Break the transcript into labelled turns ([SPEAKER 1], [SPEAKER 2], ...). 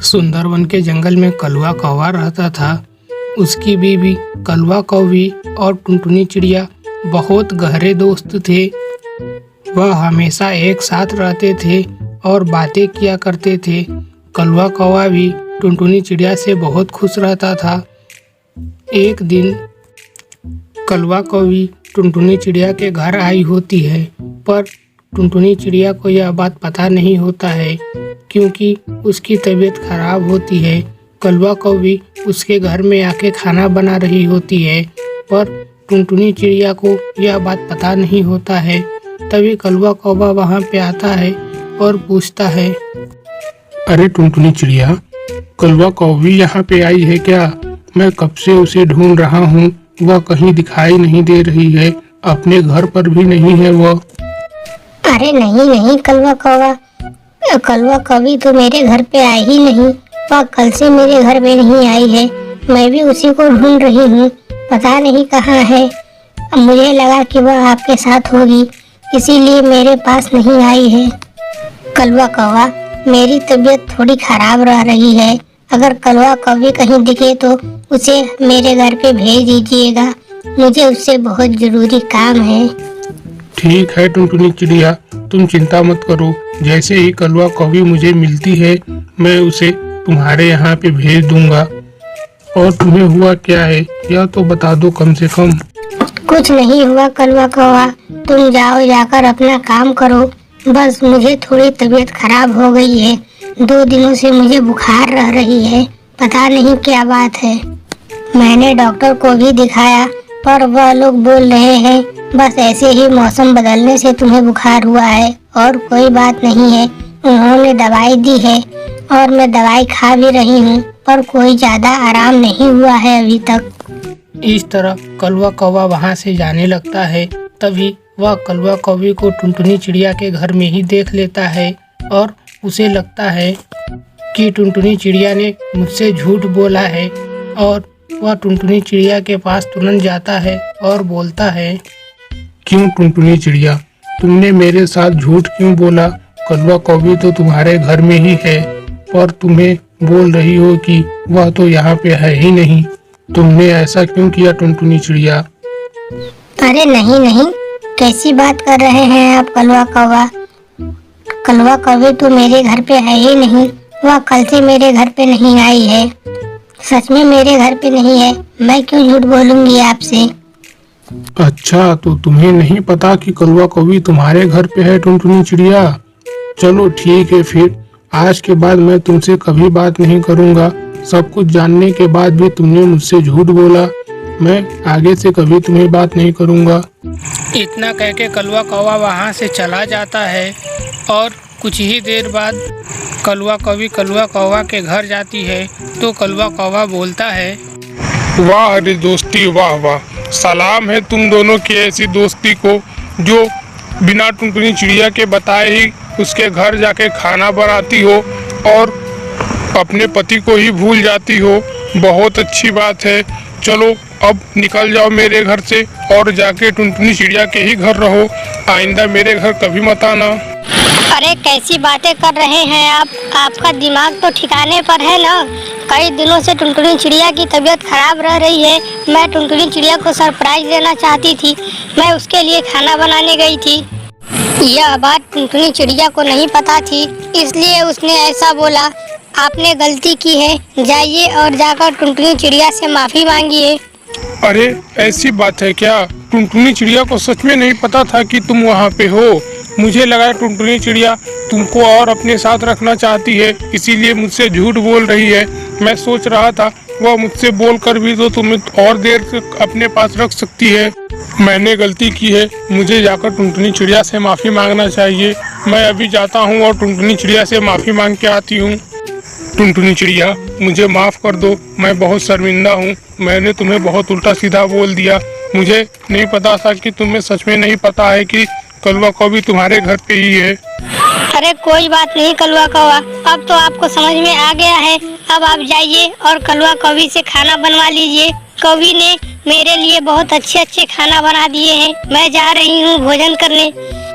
[SPEAKER 1] सुंदरवन के जंगल में कलवा कौवा रहता था। उसकी बीवी कलवा कौवी और टुनटुनी चिड़िया बहुत गहरे दोस्त थे। वह हमेशा एक साथ रहते थे और बातें किया करते थे। कलवा कौवा भी टुनटुनी चिड़िया से बहुत खुश रहता था। एक दिन कलवा कौवी टुनटुनी चिड़िया के घर आई होती है, पर टुनटुनी चिड़िया को यह बात पता नहीं होता है क्योंकि उसकी तबीयत खराब होती है। कलवा कौवी उसके घर में आके खाना बना रही होती है, पर टुनटुनी चिड़िया को यह बात पता नहीं होता है। तभी कलवा कौवा वहाँ पे आता है और पूछता है,
[SPEAKER 2] अरे टुनटुनी चिड़िया, कलवा कौवी यहाँ पे आई है क्या? मैं कब से उसे ढूंढ रहा हूँ, वह कहीं दिखाई नहीं दे रही है, अपने घर पर भी नहीं है वह।
[SPEAKER 3] अरे नहीं कलवा कौवा, कलवा कौवी तो मेरे घर पे आई ही नहीं। वह कल से मेरे घर पे नहीं आई है। मैं भी उसी को ढूंढ रही हूँ, पता नहीं कहाँ है। अब मुझे लगा कि वह आपके साथ होगी, इसीलिए मेरे पास नहीं आई है। कलवा कौवा, मेरी तबीयत थोड़ी खराब रह रही है। अगर कलवा कौवी कहीं दिखे तो उसे मेरे घर पे भेज दीजिएगा, मुझे उससे बहुत जरूरी काम है।
[SPEAKER 2] ठीक है टुनटुनी चिड़िया, तुम चिंता मत करो। जैसे ही कलवा कौवी मुझे मिलती है, मैं उसे तुम्हारे यहाँ पे भेज दूंगा। और तुम्हें हुआ क्या है, यह तो बता दो कम से कम।
[SPEAKER 3] कुछ नहीं हुआ कलवा कौवा, तुम जाओ, जाकर अपना काम करो। बस मुझे थोड़ी तबीयत खराब हो गई है। 2 दिनों से मुझे बुखार रह रही है, पता नहीं क्या बात है। मैंने डॉक्टर को भी दिखाया, पर वह लोग बोल रहे हैं बस ऐसे ही मौसम बदलने से तुम्हें बुखार हुआ है और कोई बात नहीं है। उन्होंने दवाई दी है और मैं दवाई खा भी रही हूँ, पर कोई ज्यादा आराम नहीं हुआ है अभी तक।
[SPEAKER 1] इस तरह कलवा कौवा वहाँ से जाने लगता है। तभी वह कलवा कौवी को टुनटुनी चिड़िया के घर में ही देख लेता है और उसे लगता है कि टुनटुनी चिड़िया ने मुझसे झूठ बोला है, और वह टुनटुनी चिड़िया के पास तुरंत जाता है और बोलता है,
[SPEAKER 2] क्यों टुनटुनी चिड़िया, तुमने मेरे साथ झूठ क्यों बोला? कलवा कौवी तो तुम्हारे घर में ही है, पर तुम्हें बोल रही हो कि वह तो यहाँ पे है ही नहीं। तुमने ऐसा क्यों किया टुनटुनी चिड़िया?
[SPEAKER 3] अरे नहीं, कैसी बात कर रहे हैं आप कलवा कौवा? कलवा कौवी तो मेरे घर पे है ही नहीं। वह कल से मेरे घर पे नहीं आई है, सच में मेरे घर पे नहीं है। मैं क्यों झूठ बोलूंगी आपसे?
[SPEAKER 2] अच्छा, तो तुम्हें नहीं पता कि कलवा कौवी तुम्हारे घर पे है टुनटुनी चिड़िया? चलो ठीक है, फिर आज के बाद मैं तुमसे कभी बात नहीं करूंगा। सब कुछ जानने के बाद भी तुमने मुझसे झूठ बोला। मैं आगे से कभी तुम्हें बात नहीं करूंगा।
[SPEAKER 1] इतना कह के कलवा कौवा वहाँ से चला जाता है और कुछ ही देर बाद कलवा कौवी कलवा कौवा के घर जाती है तो कलवा कौवा बोलता है,
[SPEAKER 2] वाह अरे दोस्ती, वाह वाह, सलाम है तुम दोनों की ऐसी दोस्ती को जो बिना टुनटुनी चिड़िया के बताए ही उसके घर जाके खाना बनाती हो और अपने पति को ही भूल जाती हो। बहुत अच्छी बात है। चलो अब निकल जाओ मेरे घर से और जाके टुनटुनी चिड़िया के ही घर रहो। आइंदा मेरे घर कभी मत आना।
[SPEAKER 3] अरे कैसी बातें कर रहे हैं आप? आपका दिमाग तो ठिकाने पर है ना? कई दिनों से टुनटुनी चिड़िया की तबीयत खराब रह रही है। मैं टुनटुनी चिड़िया को सरप्राइज देना चाहती थी, मैं उसके लिए खाना बनाने गई थी। यह बात टुनटुनी चिड़िया को नहीं पता थी, इसलिए उसने ऐसा बोला। आपने गलती की है, जाइए और जाकर टुनटुनी चिड़िया से माफी मांगिए।
[SPEAKER 2] अरे ऐसी बात है क्या? टुनटुनी चिड़िया को सच में नहीं पता था कि तुम वहाँ पे हो। मुझे लगा टुनटुनी चिड़िया तुमको और अपने साथ रखना चाहती है, इसीलिए मुझसे झूठ बोल रही है। मैं सोच रहा था वह मुझसे बोलकर भी तो तुम्हें और देर तक अपने पास रख सकती है। मैंने गलती की है, मुझे जाकर टुनटुनी चिड़िया से माफ़ी मांगना चाहिए। मैं अभी जाता हूँ और टुनटुनी चिड़िया से माफ़ी मांग के आती हूँ। टुनटुनी चिड़िया, मुझे माफ़ कर दो, मैं बहुत शर्मिंदा हूँ। मैंने तुम्हें बहुत उल्टा सीधा बोल दिया। मुझे नहीं पता था कि तुम्हें सच में नहीं पता है कि कलवा कौवी तुम्हारे घर पे ही है।
[SPEAKER 3] अरे कोई बात नहीं कलवा कौवा, अब तो आपको समझ में आ गया है। अब आप जाइए और कलवा कौवी से खाना बनवा लीजिए। कौवी ने मेरे लिए बहुत अच्छे खाना बना दिए हैं। मैं जा रही हूँ भोजन करने।